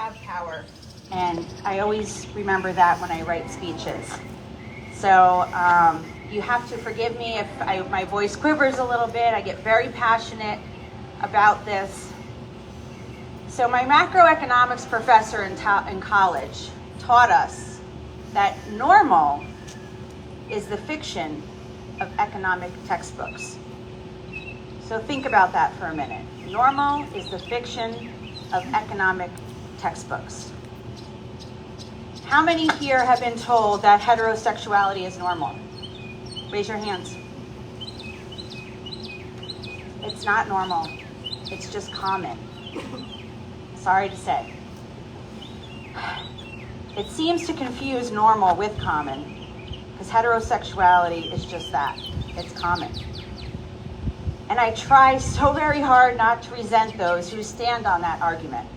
have power. And I always remember that when I write speeches. So you have to forgive me if my voice quivers a little bit. I get very passionate about this. So my macroeconomics professor in college taught us that normal is the fiction of economic textbooks. So think about that for a minute. Normal is the fiction of economic textbooks. How many here have been told that heterosexuality is normal? Raise your hands. It's not normal. It's just common. Sorry to say. It seems to confuse normal with common, because heterosexuality is just that. It's common. And I try so very hard not to resent those who stand on that argument.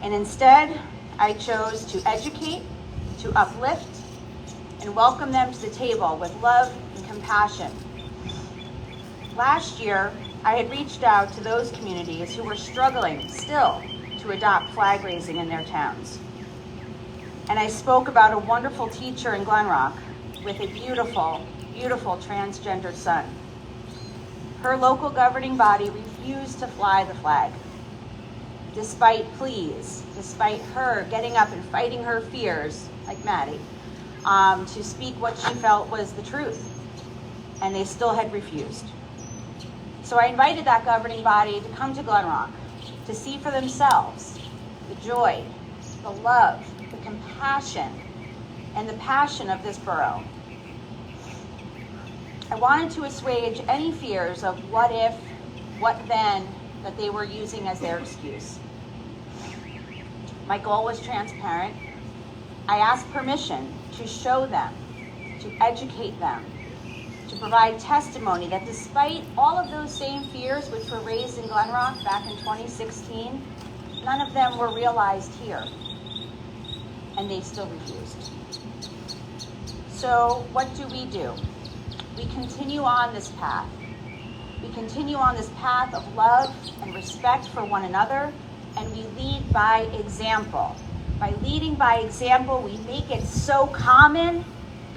And instead, I chose to educate, to uplift, and welcome them to the table with love and compassion. Last year, I had reached out to those communities who were struggling still to adopt flag raising in their towns. And I spoke about a wonderful teacher in Glen Rock with a beautiful, beautiful transgender son. Her local governing body refused to fly the flag. Despite pleas, despite her getting up and fighting her fears, like Maddie, to speak what she felt was the truth. And they still had refused. So I invited that governing body to come to Glen Rock to see for themselves the joy, the love, the compassion, and the passion of this borough. I wanted to assuage any fears of what if, what then, that they were using as their excuse. My goal was transparent. I asked permission to show them, to educate them, to provide testimony that despite all of those same fears which were raised in Glen Rock back in 2016, none of them were realized here, and they still refused. So what do? We continue on this path. We continue on this path of love and respect for one another, and we lead by example. By leading by example, we make it so common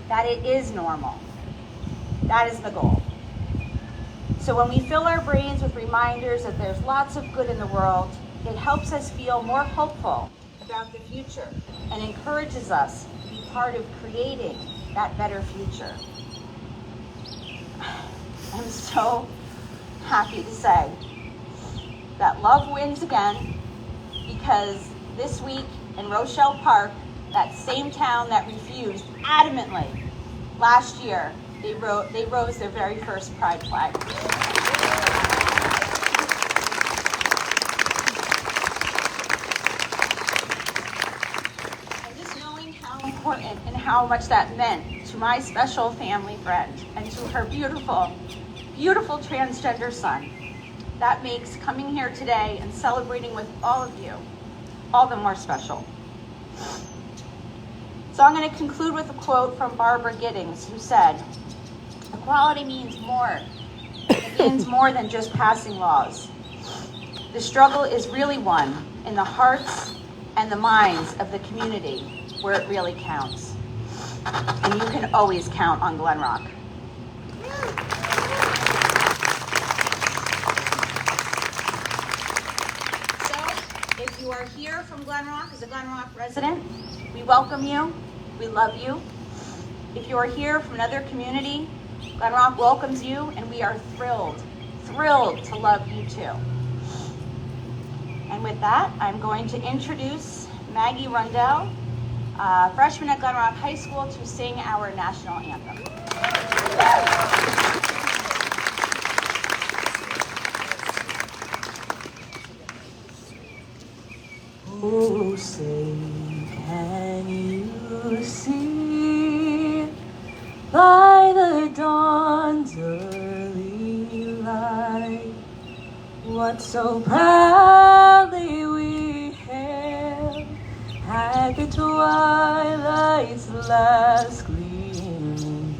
that it is normal. That is the goal. So when we fill our brains with reminders that there's lots of good in the world, it helps us feel more hopeful about the future and encourages us to be part of creating that better future. I'm so happy to say that love wins again, because this week in Rochelle Park, that same town that refused adamantly last year, they rose their very first pride flag. And just knowing how important and how much that meant to my special family friend and to her beautiful, beautiful transgender son, that makes coming here today and celebrating with all of you all the more special. So I'm going to conclude with a quote from Barbara Giddings, who said, "Equality means more. It means more than just passing laws. The struggle is really won in the hearts and the minds of the community where it really counts." And you can always count on Glen Rock. If you are here from Glen Rock as a Glen Rock resident, we welcome you, we love you. If you are here from another community, Glen Rock welcomes you, and we are thrilled to love you too. And with that, I'm going to introduce Maggie Rundell, freshman at Glen Rock High School, to sing our national anthem. Oh, say, can you see by the dawn's early light what so proudly we hailed at the twilight's last gleaming,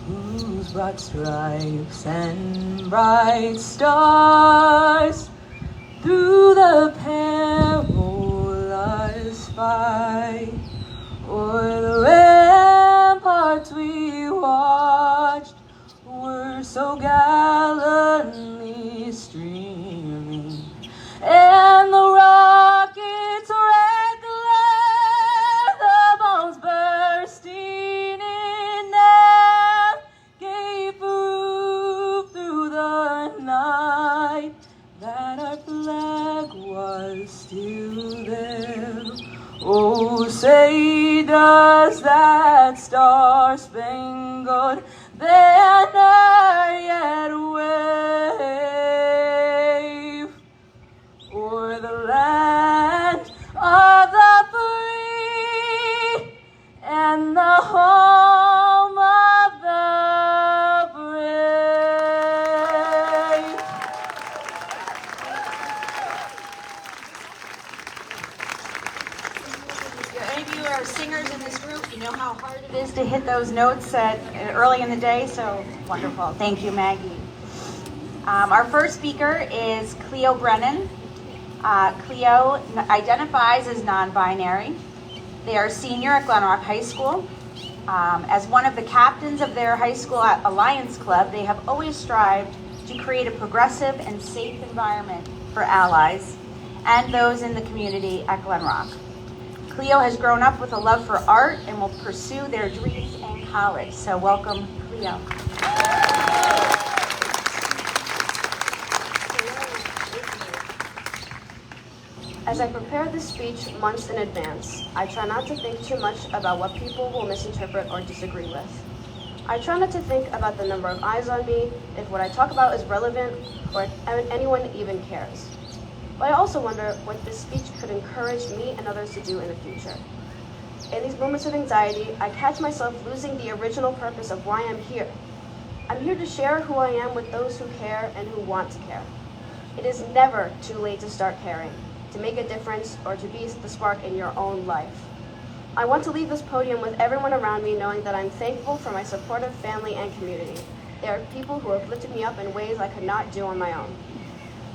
whose broad stripes and bright stars through the perilous still there. Oh, say does that star-spangled banner yet wave o'er the land of the free and the home of the brave? If any of you are singers in this group, you know how hard it is to hit those notes early in the day, so wonderful. Thank you, Maggie. Our first speaker is Cleo Brennan. Cleo identifies as non-binary. They are a senior at Glen Rock High School. As one of the captains of their high school Alliance Club, they have always strived to create a progressive and safe environment for allies and those in the community at Glen Rock. Cleo has grown up with a love for art and will pursue their dreams in college. So welcome, Cleo. As I prepare this speech months in advance, I try not to think too much about what people will misinterpret or disagree with. I try not to think about the number of eyes on me, if what I talk about is relevant, or if anyone even cares. But I also wonder what this speech could encourage me and others to do in the future. In these moments of anxiety, I catch myself losing the original purpose of why I'm here. I'm here to share who I am with those who care and who want to care. It is never too late to start caring, to make a difference, or to be the spark in your own life. I want to leave this podium with everyone around me knowing that I'm thankful for my supportive family and community. There are people who have lifted me up in ways I could not do on my own.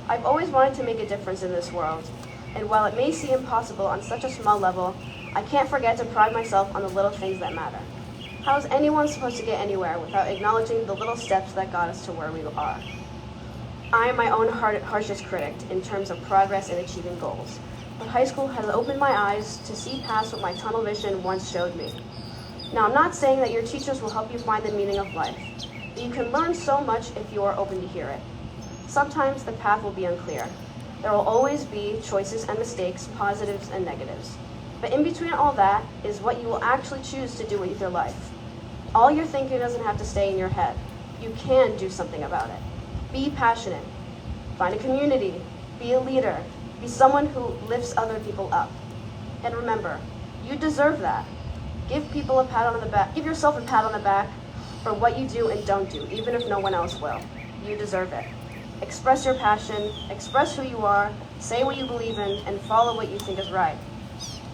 I've always wanted to make a difference in this world, and while it may seem impossible on such a small level, I can't forget to pride myself on the little things that matter. How is anyone supposed to get anywhere without acknowledging the little steps that got us to where we are? I am my own harshest critic in terms of progress and achieving goals, but high school has opened my eyes to see past what my tunnel vision once showed me. Now, I'm not saying that your teachers will help you find the meaning of life, but you can learn so much if you are open to hear it. Sometimes the path will be unclear. There will always be choices and mistakes, positives and negatives. But in between all that is what you will actually choose to do with your life. All your thinking doesn't have to stay in your head. You can do something about it. Be passionate. Find a community. Be a leader. Be someone who lifts other people up. And remember, you deserve that. Give people a pat on the back. Give yourself a pat on the back for what you do and don't do, even if no one else will. You deserve it. Express your passion, express who you are, say what you believe in, and follow what you think is right.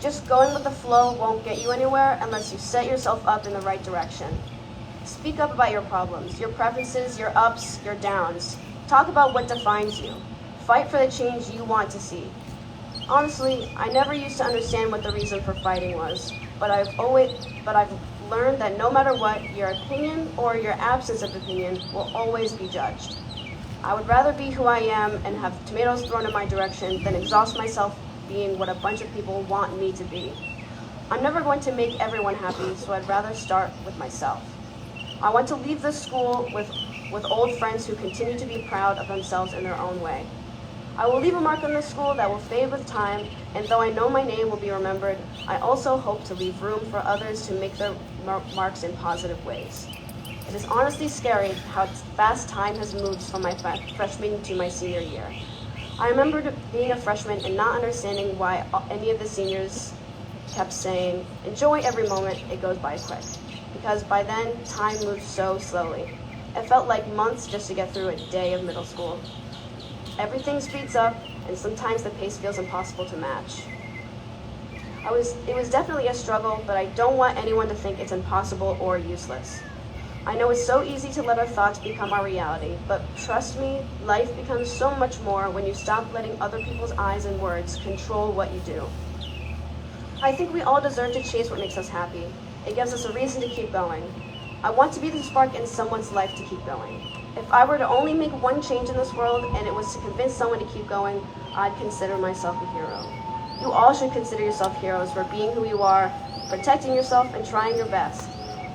Just going with the flow won't get you anywhere unless you set yourself up in the right direction. Speak up about your problems, your preferences, your ups, your downs. Talk about what defines you. Fight for the change you want to see. Honestly, I never used to understand what the reason for fighting was, but I've learned that no matter what, your opinion or your absence of opinion will always be judged. I would rather be who I am and have tomatoes thrown in my direction than exhaust myself being what a bunch of people want me to be. I'm never going to make everyone happy, so I'd rather start with myself. I want to leave this school with old friends who continue to be proud of themselves in their own way. I will leave a mark on this school that will fade with time, and though I know my name will be remembered, I also hope to leave room for others to make their marks in positive ways. It is honestly scary how fast time has moved from my freshman to my senior year. I remember being a freshman and not understanding why any of the seniors kept saying, "Enjoy every moment, it goes by quick." Because by then, time moved so slowly. It felt like months just to get through a day of middle school. Everything speeds up, and sometimes the pace feels impossible to match. It was definitely a struggle, but I don't want anyone to think it's impossible or useless. I know it's so easy to let our thoughts become our reality, but trust me, life becomes so much more when you stop letting other people's eyes and words control what you do. I think we all deserve to chase what makes us happy. It gives us a reason to keep going. I want to be the spark in someone's life to keep going. If I were to only make one change in this world and it was to convince someone to keep going, I'd consider myself a hero. You all should consider yourself heroes for being who you are, protecting yourself, and trying your best.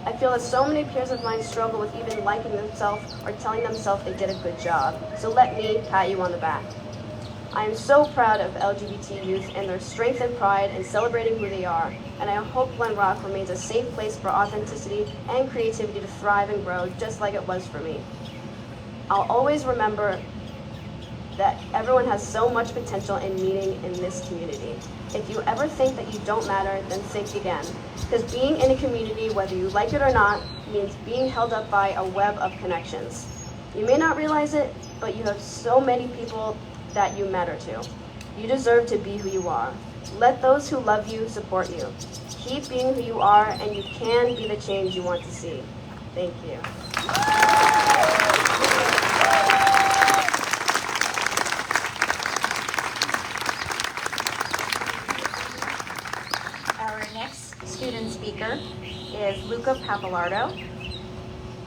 I feel that so many peers of mine struggle with even liking themselves or telling themselves they did a good job, so let me pat you on the back. I am so proud of LGBT youth and their strength and pride in celebrating who they are, and I hope Glen Rock remains a safe place for authenticity and creativity to thrive and grow just like it was for me. I'll always remember that everyone has so much potential in meeting in this community. If you ever think that you don't matter, then think again. Because being in a community, whether you like it or not, means being held up by a web of connections. You may not realize it, but you have so many people that you matter to. You deserve to be who you are. Let those who love you support you. Keep being who you are, and you can be the change you want to see. Thank you. Our next student speaker is Luca Papalardo.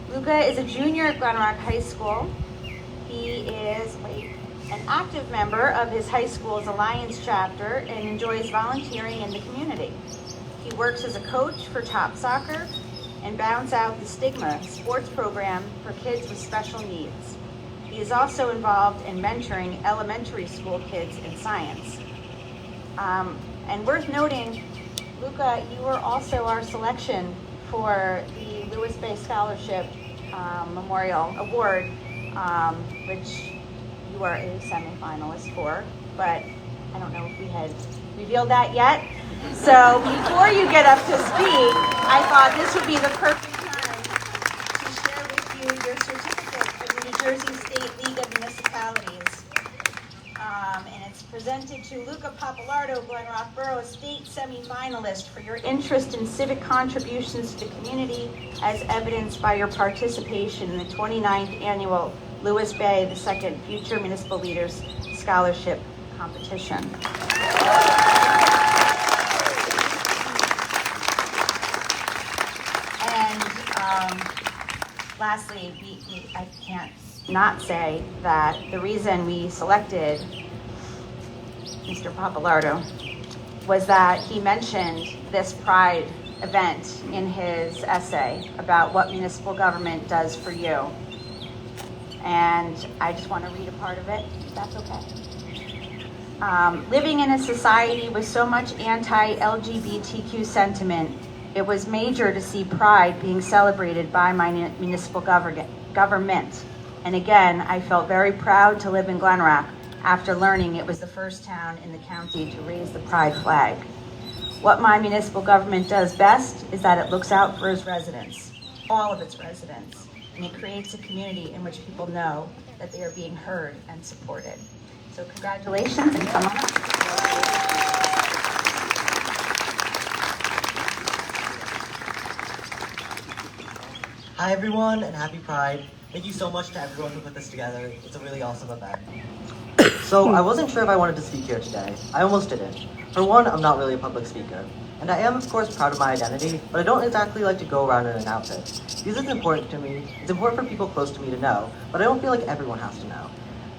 Luca is a junior at Glen Rock High School. He is an active member of his high school's Alliance chapter and enjoys volunteering in the community. He works as a coach for Top Soccer and Bounce Out the Stigma sports program for kids with special needs. He is also involved in mentoring elementary school kids in science. And worth noting, Luca, you were also our selection for the Lewis Bay Scholarship Memorial Award, which you are a semifinalist for, but I don't know if we had revealed that yet. So before you get up to speak, I thought this would be the perfect time to share with you your certificate for the New Jersey State League of Municipalities. And it's presented to Luca Papalardo, Glen Rock Borough State semifinalist for your interest in civic contributions to the community as evidenced by your participation in the 29th annual Lewis Bay II Future Municipal Leaders Scholarship Competition. And lastly, I can't not say that the reason we selected Mr. Papalardo was that he mentioned this Pride event in his essay about what municipal government does for you. And I just want to read a part of it, if that's okay. Living in a society with so much anti-LGBTQ sentiment, it was major to see Pride being celebrated by my municipal government. And again, I felt very proud to live in Glen Rock after learning it was the first town in the county to raise the Pride flag. What my municipal government does best is that it looks out for its residents, all of its residents, and it creates a community in which people know that they are being heard and supported. So congratulations, and come on up. Hi everyone, and happy Pride. Thank you so much to everyone who put this together. It's a really awesome event. So I wasn't sure if I wanted to speak here today. I almost didn't. For one, I'm not really a public speaker. And I am, of course, proud of my identity, but I don't exactly like to go around and announce it. Because it's important to me, it's important for people close to me to know, but I don't feel like everyone has to know.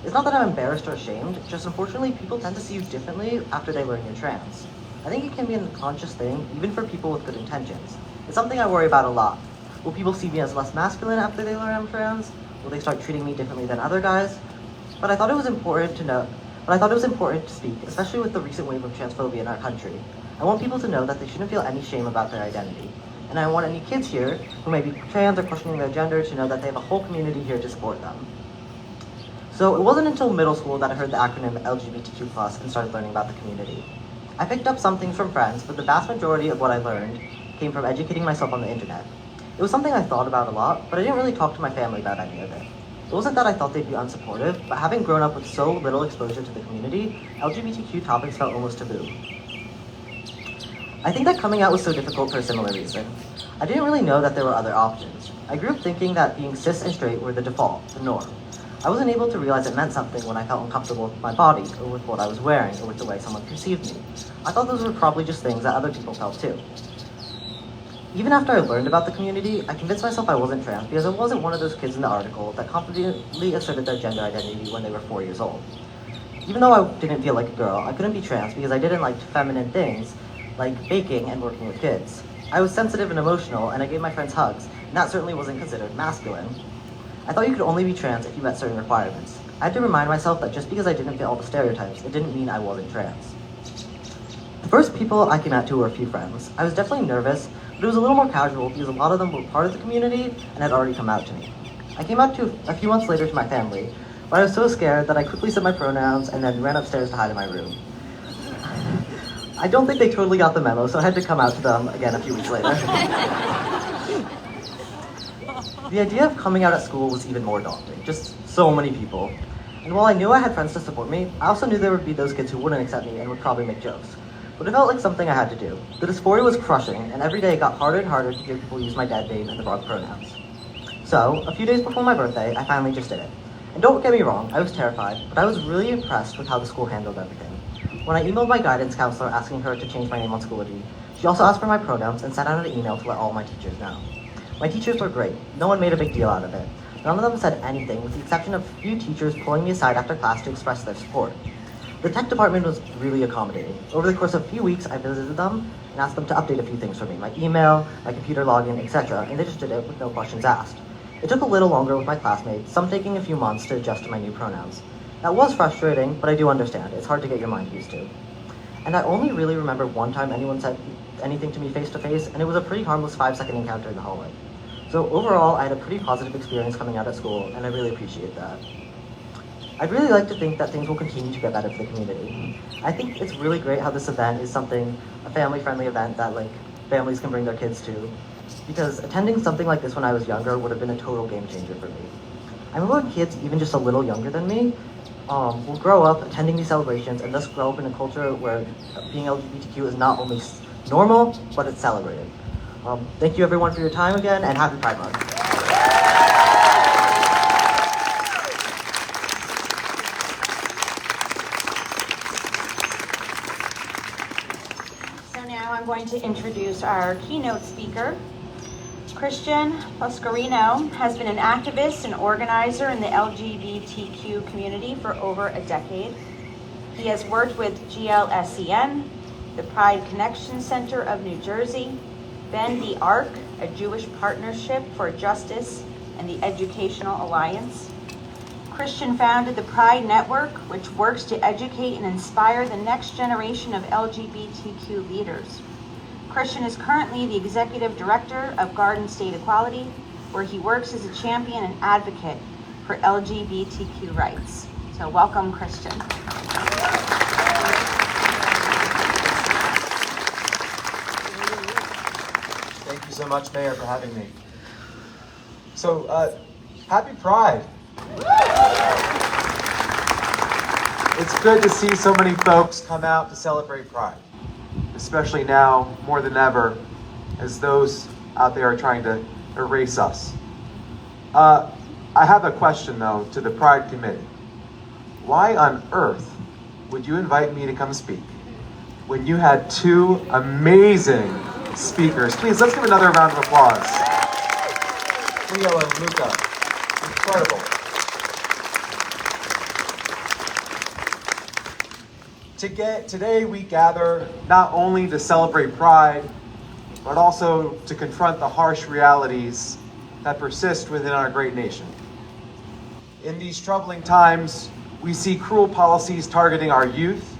It's not that I'm embarrassed or ashamed, just unfortunately people tend to see you differently after they learn you're trans. I think it can be an unconscious thing, even for people with good intentions. It's something I worry about a lot. Will people see me as less masculine after they learn I'm trans? Will they start treating me differently than other guys? But I thought it was important to speak, especially with the recent wave of transphobia in our country. I want people to know that they shouldn't feel any shame about their identity. And I want any kids here who may be trans or questioning their gender to know that they have a whole community here to support them. So it wasn't until middle school that I heard the acronym LGBTQ+ and started learning about the community. I picked up some things from friends, but the vast majority of what I learned came from educating myself on the internet. It was something I thought about a lot, but I didn't really talk to my family about any of it. It wasn't that I thought they'd be unsupportive, but having grown up with so little exposure to the community, LGBTQ topics felt almost taboo. I think that coming out was so difficult for a similar reason. I didn't really know that there were other options. I grew up thinking that being cis and straight were the default, the norm. I wasn't able to realize it meant something when I felt uncomfortable with my body, or with what I was wearing, or with the way someone perceived me. I thought those were probably just things that other people felt too. Even after I learned about the community, I convinced myself I wasn't trans because I wasn't one of those kids in the article that confidently asserted their gender identity when they were 4 years old. Even though I didn't feel like a girl, I couldn't be trans because I didn't like feminine things, like baking and working with kids. I was sensitive and emotional, and I gave my friends hugs, and that certainly wasn't considered masculine. I thought you could only be trans if you met certain requirements. I had to remind myself that just because I didn't fit all the stereotypes, it didn't mean I wasn't trans. The first people I came out to were a few friends. I was definitely nervous, but it was a little more casual because a lot of them were part of the community and had already come out to me. I came out to a few months later to my family, but I was so scared that I quickly said my pronouns and then ran upstairs to hide in my room. I don't think they totally got the memo, so I had to come out to them again a few weeks later. The idea of coming out at school was even more daunting, just so many people. And while I knew I had friends to support me, I also knew there would be those kids who wouldn't accept me and would probably make jokes. But it felt like something I had to do. The dysphoria was crushing, and every day it got harder and harder to hear people use my dad name and the wrong pronouns. So, a few days before my birthday, I finally just did it. And don't get me wrong, I was terrified, but I was really impressed with how the school handled everything. When I emailed my guidance counselor asking her to change my name on Schoology, she also asked for my pronouns and sent out an email to let all my teachers know. My teachers were great. No one made a big deal out of it. None of them said anything, with the exception of a few teachers pulling me aside after class to express their support. The tech department was really accommodating. Over the course of a few weeks, I visited them and asked them to update a few things for me, my email, my computer login, etc., and they just did it with no questions asked. It took a little longer with my classmates, some taking a few months to adjust to my new pronouns. That was frustrating, but I do understand. It's hard to get your mind used to. And I only really remember one time anyone said anything to me face to face, and it was a pretty harmless 5-second encounter in the hallway. So overall, I had a pretty positive experience coming out at school, and I really appreciate that. I'd really like to think that things will continue to get better for the community. I think it's really great how this event is a family-friendly event that families can bring their kids to, because attending something like this when I was younger would have been a total game changer for me. I remember when kids, even just a little younger than me, will grow up attending these celebrations and thus grow up in a culture where being LGBTQ is not only normal, but it's celebrated. Thank you everyone for your time again, and happy Pride Month. So now I'm going to introduce our keynote speaker. Christian Pasquarino has been an activist and organizer in the LGBTQ community for over a decade. He has worked with GLSEN, the Pride Connection Center of New Jersey, Bend the Arc, a Jewish partnership for justice, and the Educational Alliance. Christian founded the Pride Network, which works to educate and inspire the next generation of LGBTQ leaders. Christian is currently the executive director of Garden State Equality, where he works as a champion and advocate for LGBTQ rights. So welcome, Christian. Thank you so much, Mayor, for having me. So, happy Pride. It's good to see so many folks come out to celebrate Pride, especially now more than ever, as those out there are trying to erase us. I have a question, though, to the Pride Committee. Why on earth would you invite me to come speak when you had two amazing speakers? Please, let's give another round of applause. Leo and Luca, incredible. Today we gather not only to celebrate Pride, but also to confront the harsh realities that persist within our great nation. In these troubling times, we see cruel policies targeting our youth,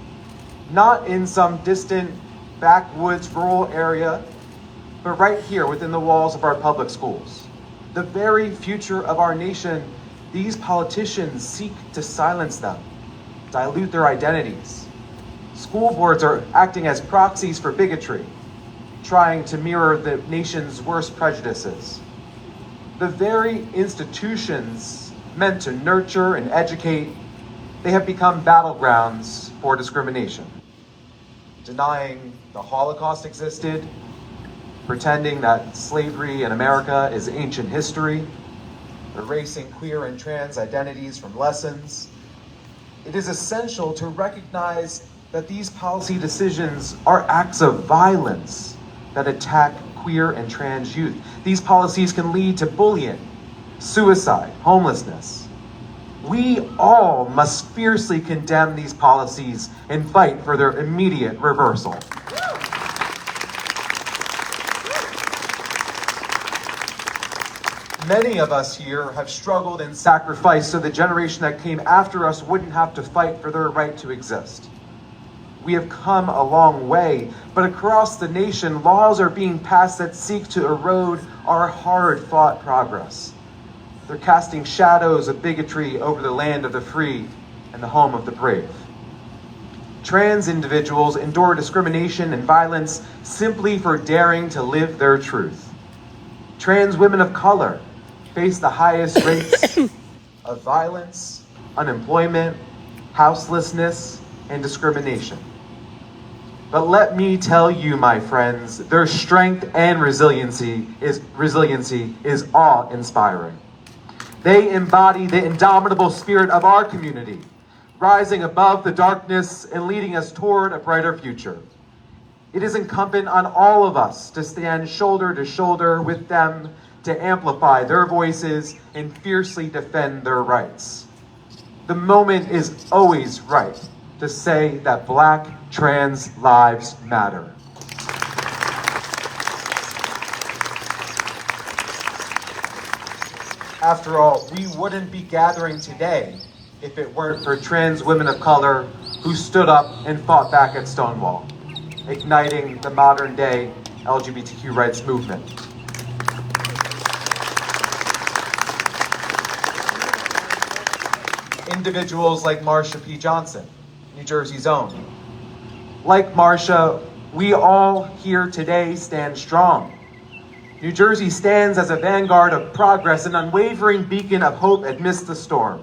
not in some distant backwoods rural area, but right here within the walls of our public schools. The very future of our nation, these politicians seek to silence them, dilute their identities. School boards are acting as proxies for bigotry, trying to mirror the nation's worst prejudices. The very institutions meant to nurture and educate, they have become battlegrounds for discrimination. Denying the Holocaust existed, pretending that slavery in America is ancient history, erasing queer and trans identities from lessons. It is essential to recognize that these policy decisions are acts of violence that attack queer and trans youth. These policies can lead to bullying, suicide, homelessness. We all must fiercely condemn these policies and fight for their immediate reversal. Many of us here have struggled and sacrificed so the generation that came after us wouldn't have to fight for their right to exist. We have come a long way, but across the nation, laws are being passed that seek to erode our hard-fought progress. They're casting shadows of bigotry over the land of the free and the home of the brave. Trans individuals endure discrimination and violence simply for daring to live their truth. Trans women of color face the highest rates of violence, unemployment, houselessness, and discrimination. But let me tell you, my friends, their strength and resiliency is awe-inspiring. They embody the indomitable spirit of our community, rising above the darkness and leading us toward a brighter future. It is incumbent on all of us to stand shoulder to shoulder with them to amplify their voices and fiercely defend their rights. The moment is always right to say that Black trans lives matter. After all, we wouldn't be gathering today if it weren't for trans women of color who stood up and fought back at Stonewall, igniting the modern day LGBTQ rights movement. Individuals like Marsha P. Johnson, New Jersey's own. Like Marsha, we all here today stand strong. New Jersey stands as a vanguard of progress, an unwavering beacon of hope amidst the storm.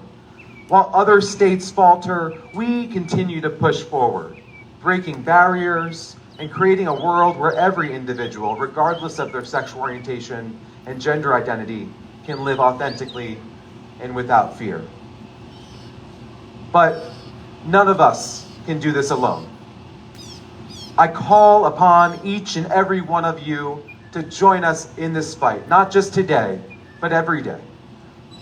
While other states falter, we continue to push forward, breaking barriers and creating a world where every individual, regardless of their sexual orientation and gender identity, can live authentically and without fear. But none of us can do this alone. I call upon each and every one of you to join us in this fight, not just today, but every day.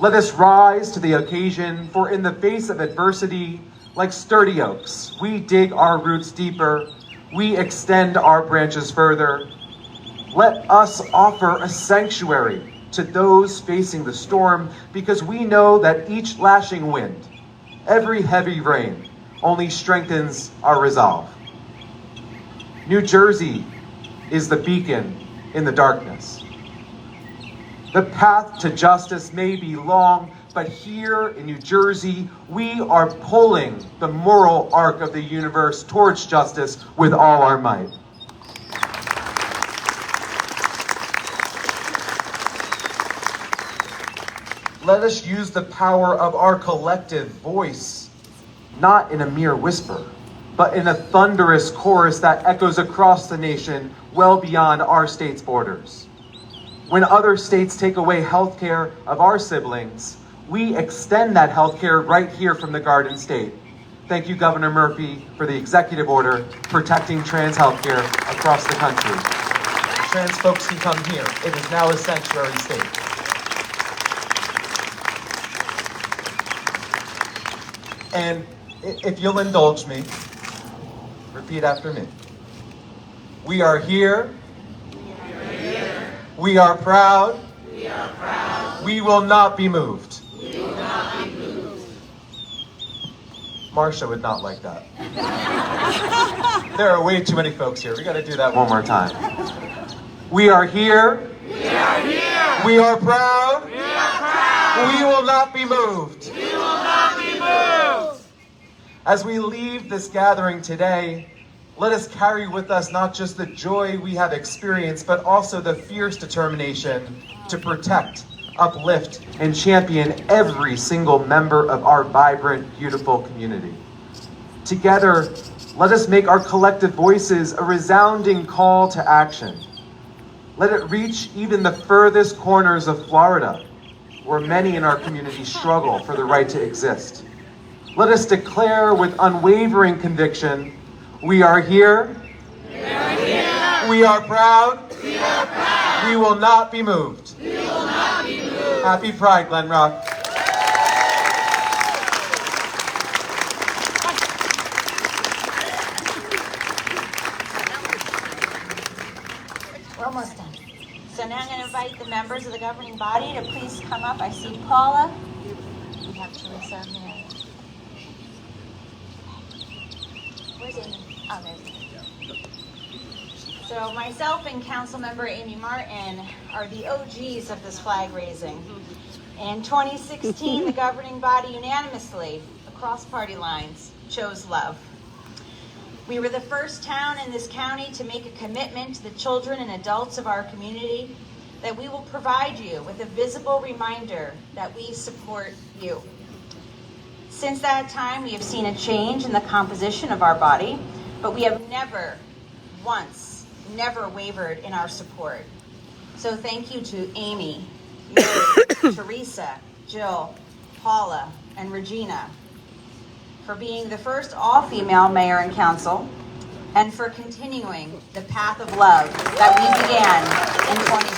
Let us rise to the occasion, for in the face of adversity, like sturdy oaks, we dig our roots deeper, we extend our branches further. Let us offer a sanctuary to those facing the storm, because we know that each lashing wind, every heavy rain, only strengthens our resolve. New Jersey is the beacon in the darkness. The path to justice may be long, but here in New Jersey, we are pulling the moral arc of the universe towards justice with all our might. Let us use the power of our collective voice, not in a mere whisper, but in a thunderous chorus that echoes across the nation, well beyond our state's borders. When other states take away health care of our siblings, we extend that health care right here from the Garden State. Thank you, Governor Murphy, for the executive order protecting trans health care across the country. Trans folks can come here. It is now a sanctuary state. And if you'll indulge me, repeat after me. We are here. We are proud. We will not be moved. Marsha would not like that. There are way too many folks here. We got to do that one more time. We are here. We are proud. We will not be moved. As we leave this gathering today, let us carry with us not just the joy we have experienced, but also the fierce determination to protect, uplift, and champion every single member of our vibrant, beautiful community. Together, let us make our collective voices a resounding call to action. Let it reach even the furthest corners of Florida, where many in our community struggle for the right to exist. Let us declare with unwavering conviction, we are here. We are proud. We will not be moved. Happy Pride, Glen Rock. We're almost done. So now I'm going to invite the members of the governing body to please come up. I see Paula. We have Teresa in there. Where's Amy? Oh, there's Amy. So myself and Councilmember Amy Martin are the OGs of this flag raising. In 2016, the governing body unanimously, across party lines, chose love. We were the first town in this county to make a commitment to the children and adults of our community that we will provide you with a visible reminder that we support you. Since that time, we have seen a change in the composition of our body, but we have never wavered in our support. So thank you to Amy, Mary, Teresa, Jill, Paula, and Regina for being the first all-female mayor and council, and for continuing the path of love that we began in 2016.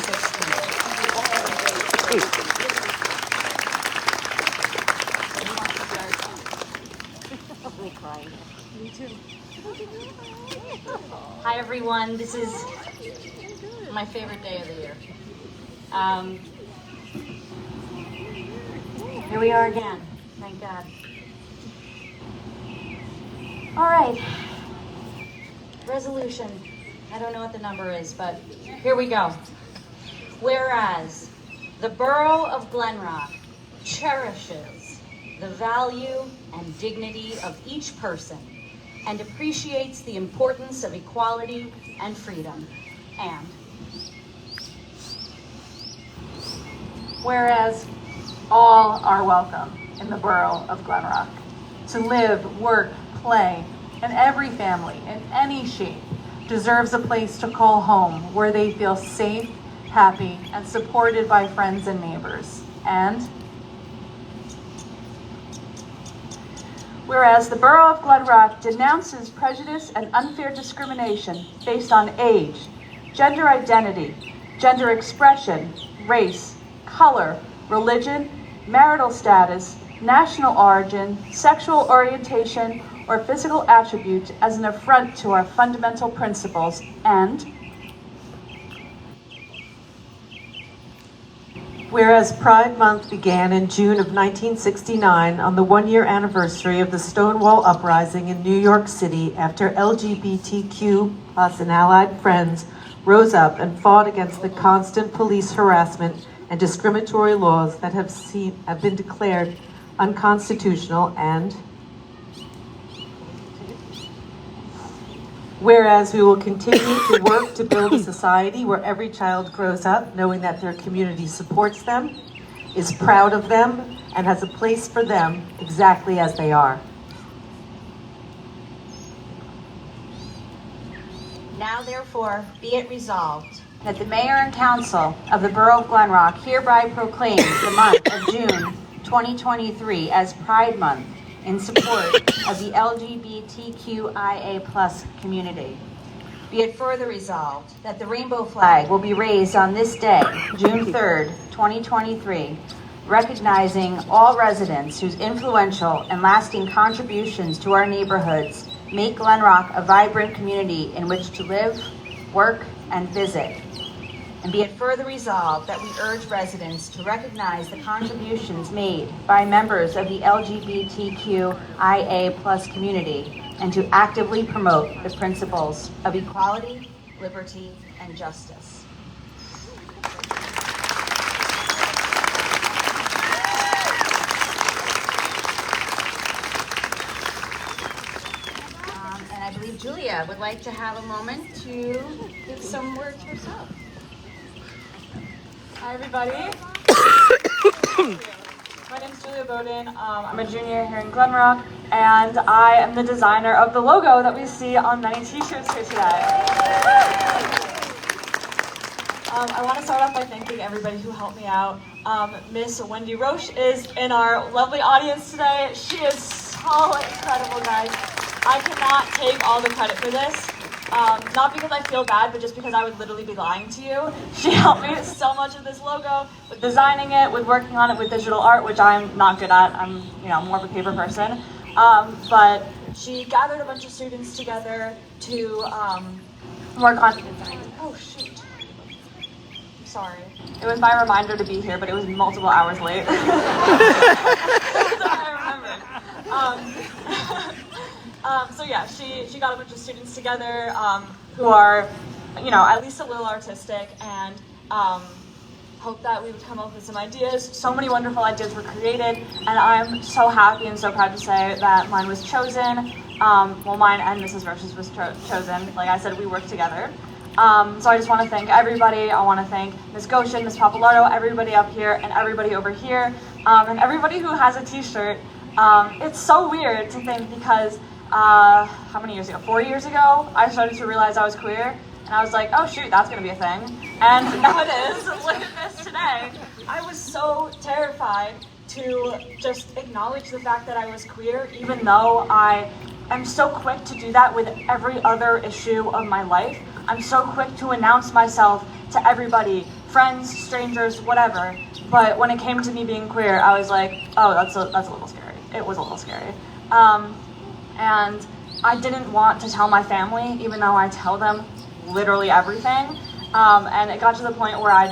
Hi everyone, this is my favorite day of the year. Here we are again, thank God. All right, resolution. I don't know what the number is, but here we go. Whereas the Borough of Glen Rock cherishes the value and dignity of each person and appreciates the importance of equality and freedom. And Whereas all are welcome in the Borough of Glen Rock to live, work, play, and every family in any shape deserves a place to call home where they feel safe, happy, and supported by friends and neighbors. And whereas the Borough of Glen Rock denounces prejudice and unfair discrimination based on age, gender identity, gender expression, race, color, religion, marital status, national origin, sexual orientation, or physical attribute as an affront to our fundamental principles. And whereas Pride Month began in June of 1969 on the one-year anniversary of the Stonewall Uprising in New York City after LGBTQ plus and allied friends rose up and fought against the constant police harassment and discriminatory laws that have been declared unconstitutional. And whereas we will continue to work to build a society where every child grows up knowing that their community supports them, is proud of them, and has a place for them exactly as they are. now therefore be it resolved that the mayor and council of the Borough of Glen Rock hereby proclaims the month of June 2023 as Pride Month in support of the LGBTQIA+ community. Be it further resolved that the rainbow flag will be raised on this day, June 3rd, 2023, recognizing all residents whose influential and lasting contributions to our neighborhoods make Glen Rock a vibrant community in which to live, work, and visit. And be it further resolved that we urge residents to recognize the contributions made by members of the LGBTQIA+ community and to actively promote the principles of equality, liberty, and justice. And I believe Julia would like to have a moment to give some words herself. Hi, everybody. My name's Julia Bowden. I'm a junior here in Glen Rock, and I am the designer of the logo that we see on many t-shirts here today. I want to start off by thanking everybody who helped me out. Miss Wendy Roche is in our lovely audience today. She is so incredible, guys. I cannot take all the credit for this. Not because I feel bad, but just because I would literally be lying to you. She helped me so much with this logo, with designing it, with working on it with digital art, which I'm not good at. I'm, more of a paper person. But she gathered a bunch of students together to work on sorry. It was my reminder to be here, but it was multiple hours late. That's what I remembered. So yeah, she got a bunch of students together who are, you know, at least a little artistic, and hope that we would come up with some ideas. So many wonderful ideas were created, and I'm so happy and so proud to say that mine was chosen. Well, mine and Mrs. Roche's was chosen. Like I said, we worked together. So I just want to thank everybody. I want to thank Ms. Goshen, Ms. Papalardo, everybody up here, and everybody over here, and everybody who has a t-shirt. It's so weird to think because, how many years ago? 4 years ago, I started to realize I was queer. And I was like, oh shoot, that's gonna be a thing. And now it is. Look at this today. I was so terrified to just acknowledge the fact that I was queer, even though I am so quick to do that with every other issue of my life. I'm so quick to announce myself to everybody, friends, strangers, whatever. But when it came to me being queer, I was like, oh, that's a little scary. It was a little scary. And I didn't want to tell my family, even though I tell them literally everything, and it got to the point where I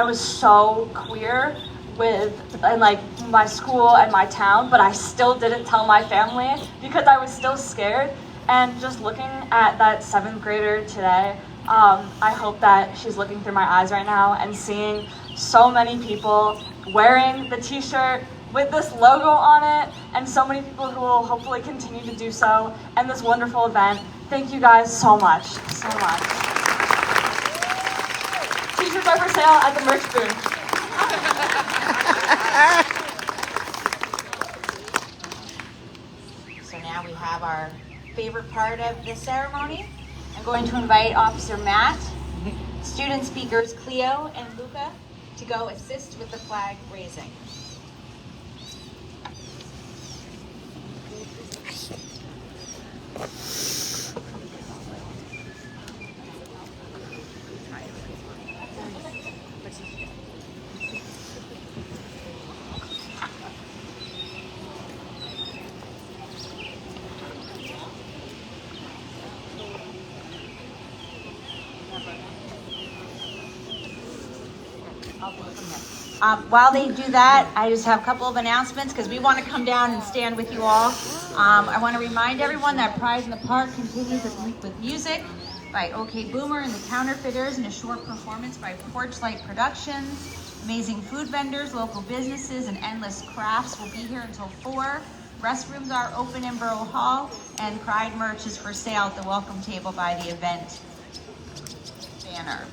was so queer in like my school and my town, but I still didn't tell my family because I was still scared. And just looking at that 7th grader today, I hope that she's looking through my eyes right now and seeing so many people wearing the t-shirt with this logo on it, and so many people who will hopefully continue to do so, and this wonderful event. Thank you guys so much, so much. T-shirts are for sale at the merch booth. So now we have our favorite part of the ceremony. I'm going to invite Officer Matt, student speakers Cleo and Luca to go assist with the flag raising. While they do that, I just have a couple of announcements because we want to come down and stand with you all. I want to remind everyone that Pride in the Park continues with music by OK Boomer and the Counterfeiters, and a short performance by Porchlight Productions. Amazing food vendors, local businesses, and endless crafts will be here until 4. Restrooms are open in Borough Hall, and Pride merch is for sale at the welcome table by the event banner.